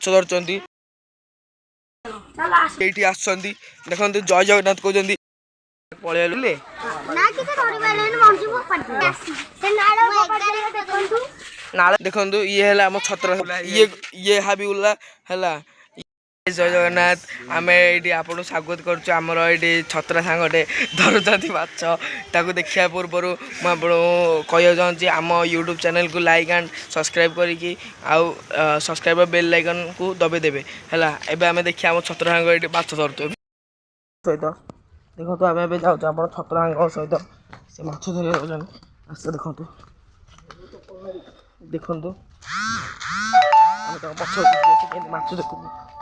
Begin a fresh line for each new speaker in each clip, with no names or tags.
ଧରୁଛନ୍ତି ଏଇଠି ଆସୁଛନ୍ତି ଦେଖନ୍ତୁ ଜୟ ଜଗନ୍ନାଥ କହୁଛନ୍ତି ପଳେଇଲେ ନାଳ ଦେଖନ୍ତୁ ଇଏ ହେଲା ଆମ ଛତ୍ର ଇଏ ହାବିବୁଲ୍ଲା ହେଲା जय जगन्नाथ आम ये आपको स्वागत करुँ आमर ये छत्रा सांगटे धरुंती माछ ताकू देखा पूर्वर मुझे कह चाहूँगी आम यूट्यूब चैनल को लाइक एंड सब्सक्राइब करके सब्सक्राइब बेल आइकन को दबे देवे है आम देखिए आम छत्रा सांग ये माछ धरतु सहित देखो आम ए जाऊँ आप छत्रा सांग सहित से माछ धर आस देखु देखु पक्ष माछ देखु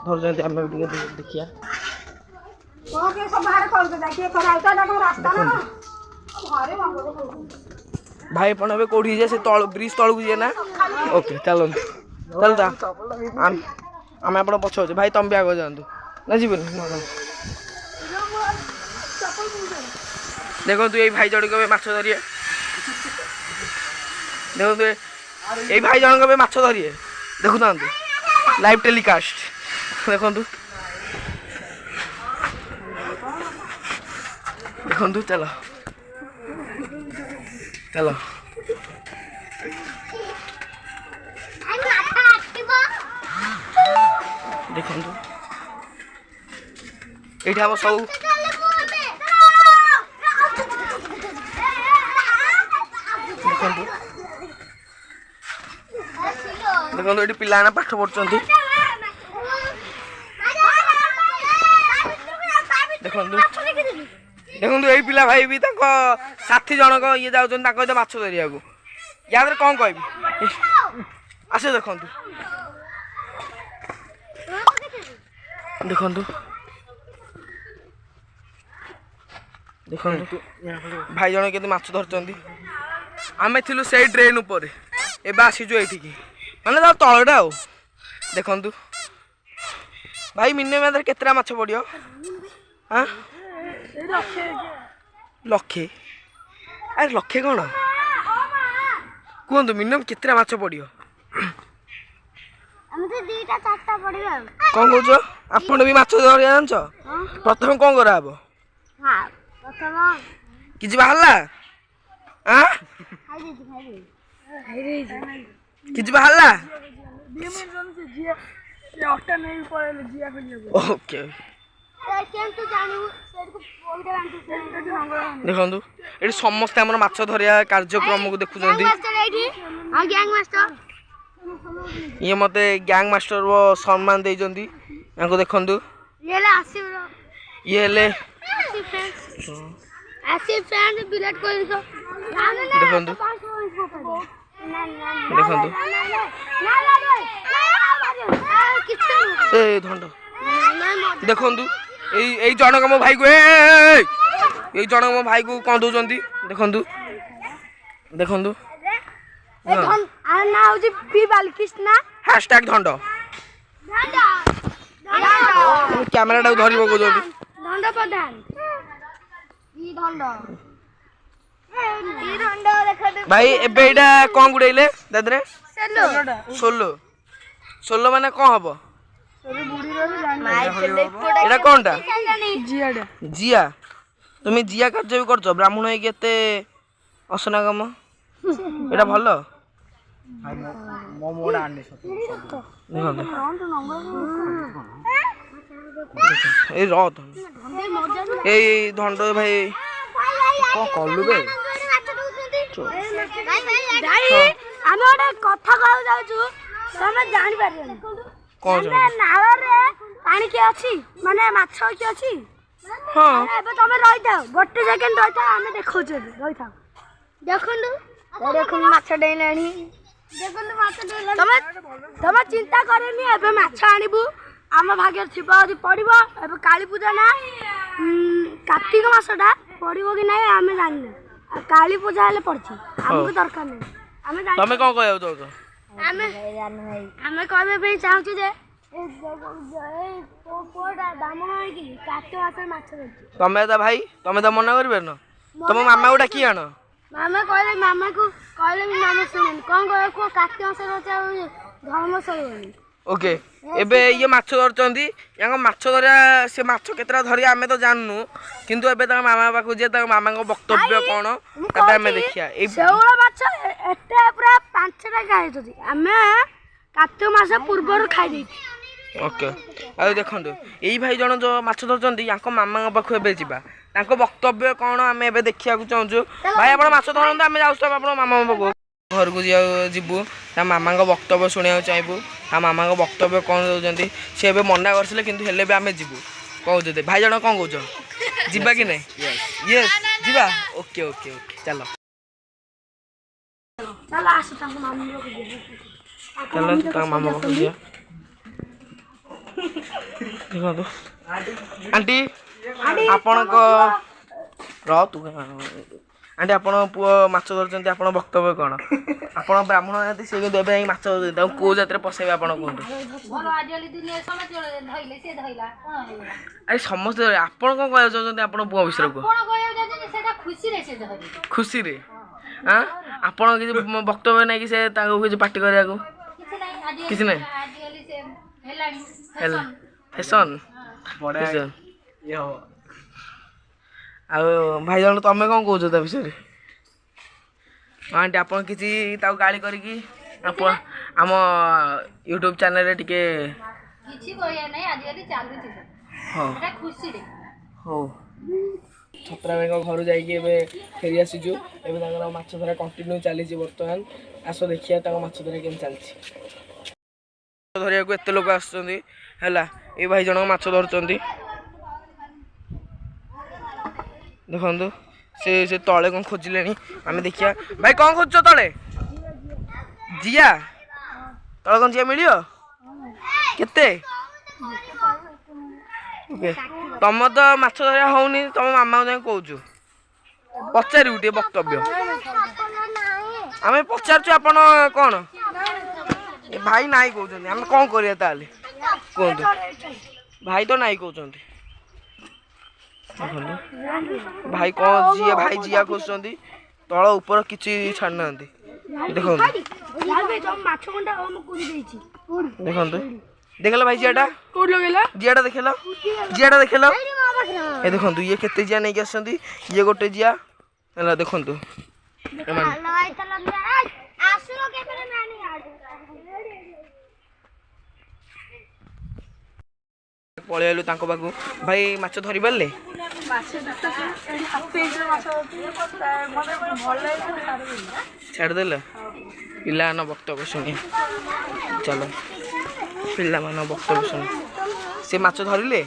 धर आम देखिए भाई अपन ए कौटी जाए से तल ब्रिज तलू जाए ना ओके चलो चलता आम आप पछे भाई तुम भी आगे जातु ना जीवन देखो ये भाई जन के माछ धरिए देखो ये भाई जन के माछ धरिए देखु था लाइव टेलीकास्ट देखु देखु चलो चलो देखु ये हम सब देखो ये पिला पाठ पढ़ुं देखो देखो ये पिला भाई भी साथी जनक ये जाऊँ माछ धरिया या कौन कह आस देखु देखु देखु भाई जन के माछ धरती आम थी से ड्रेन उपर एवं आसीचु ये मैंने तलटा देखु भाई मिनिमम केतटा माछ पड़ो हाँ लक्षे अरे लक्षे कौन कहतु मिनिमम केतटा माछ पड़ो कौन कौच आपण भी माछ धर जान प्रथम कौन कराब कि बाहर कि बाहर ओके देखु ये समस्ते आम माछ धरिया कार्यक्रम को देखुं ये मत गैंग मास्टर वो सम्मान देती देखु ये देखु देखु यही जनक मो भाई को यही जनक मो भाई को कौन दौरान देखु देखु हैशटैग धंड कैमेरा धर भाई एबेटा कौन गुड़े दादरे सोलो सोलो माने कौन हम एटा कौनटा जिया तुम जिया कार्य भी कर ब्राह्मण होते असना कम एटा भल धंड भाई कौन कलु बे
आम गोटे कथा कौन पानी किए अच्छी माने माछ किए अच्छी हाँ तुम रही था गोटे सेकेंड रही था आम देखा रही था देखु माछ डेलानी तुम चिंता करनी एबे माछ आनिबु आम भाग्य थी पड़ो ए काली पूजा ना कार्तिक मासटा पड़ो कि ना आम जानी काली पूजा हेल्ले पड़ी आमको दरकार नहीं
तुम कौन कह
आम कहबे चाहूँ जे
तमें तो भाई तमें तो मना कर तुम मामा को डाकी आन
मामा कहले मामा को कहले मामा सुन कौन कह कार्तिक मास धर्म सर
ओके एबे ये माछ धरचंदी यांको माछ धरिया से माछ केतरा धरिया आमे तो जाननु किंतु एबे ता मामा पाखु जे ता मामा को वक्तव्य कोन तबे आमे देखिया ए
सेउला माछ एते पूरा 5टा खाइछथि आमे कार्तिक मास पूर्वरु खाइ देछि
ओके आ देखंदु एई भाई जण जो माछ धरचंदी यांको मामा पाखु एबे जिबा तांको वक्तव्य कोन आमे एबे देखिया को चाहूछु भाई आपण माछ धरंदा आमे जाउछु आपण मामा पाखु घर को जीवु ता मामा वक्तव्य शुणा चाहबू ता मामा वक्तव्य कौन दौरान सी ए मना करते कि हेल्ले भी आम जीवु कहते भाई जन कौन कौच जीवा कि नहीं ये जीवा ओके ओके ओके चलो चलो मामा पाख दिया देखो आंटी आपण रो तू आंटी आपण पुओ माछ धरचंती आपण वक्तव्य कोन आपण ब्राह्मण जाति से কিন্তু এবে মাছ ধরচंती তাও কো যাত্রা পসাইবে आपण কোন
বড় আজলি দুনিয়া সময় ধইলে সে ধইলা
আরে সমস্ত आपण কোন কয় যাচ্ছেন आपण পুओ বিଷय को
কোন কয় যাচ্ছেন সেটা খুশি রে সে ধরি
खुशी रे हां आपण কিছু বক্তব্য নাই কি সে তাকে কিছু পার্টি করিয়া को
কিছু নাই আজলি
কিছু নাই
আজলি সে হেলানি
हेल फैशन बड़ा ये हो आ भाई जन तमें कौन कौच ता विषय आंटी आपन किसी गाड़ी करिकी आम यूट्यूब चैनल टिके
किछि कहया नै आजली चालुछि
हां
सेटा खुशी रे
हो छत्रा भाई घर जाइए फेरी आसीचु एबे तांकर माछ धरा कंटिन्यू चली बर्तमान आस देखिया तांको माछ धरा केम चलछि धरिया को एते लोक आछंती हैला ए भाई जन माछ धरचंती देखो से तले कौन खोजिले आम देखिया भाई कौन खोज तले जिया तले कौन जिया मिल केते ओके तुम तो माछ धरिया होनी तुम मामा जाए कौचु पचार गोटे वक्तव्य आम पचारचु आपण कौन भाई नाई कहते आम कौन करिया ताले कहतु भाई तो नाई कहते भाई कौन जिया भाई जिया खोजती तल ऊपर किसी छाड़ ना देखो देखो देखल भाई जियाटा जियाटा देखल जियाटा देखल ये देखो ये केते जिया नहीं आसती ये गोटे जिया है देखु पलि आलु पाखु भाई माछ धरी पारे छाड़देल पिला वक्तव्य शुणी चलो पिला वक्तव्य शुणी से माछ धरिले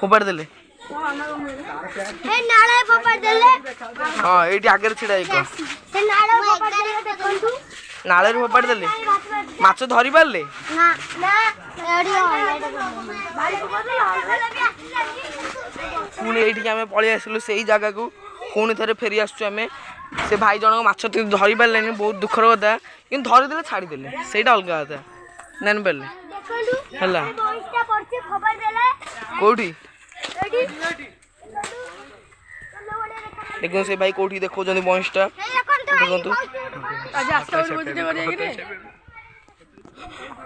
फोपाड़ी देले हाँ ये आगे छिड़ा नाले फोपाड़ी देले माछ धरी पारे पुणी ये आम पलि आसलु से जगह को पुणी थे फेरी आसु आम से भाई जन माछ धरी पारे बहुत दुखर कथा कि धरीदे छाड़ीदे से अलग कथा नानी पारे है कौटी देखो से भाई कौटी देखो बंशटा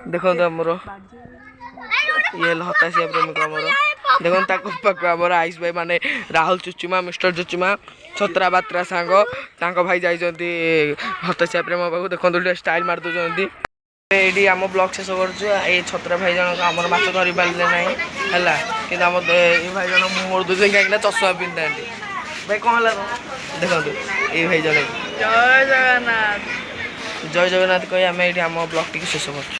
देखो आमर ये हताशिया प्रेमिक आमर देखो पाक आमर आयुष भाई माने राहुल चुचुमा मिस्टर चुचुमा छत्रा बात्रा सांग तांको भाई जाइछंती हताशिया प्रेम पाक देखो स्टाइल मार दउछंती ये आम ब्लॉग शेष कर छत्रा भाई जन आम माछ धरी पारे ना है कि भाई जन मुँह दूसरे कहीं चषमा पिंधा भाई कौन है देखो ये भाई जन जय जगन्नाथ कही आम ये आम ब्लॉग टी शेष कर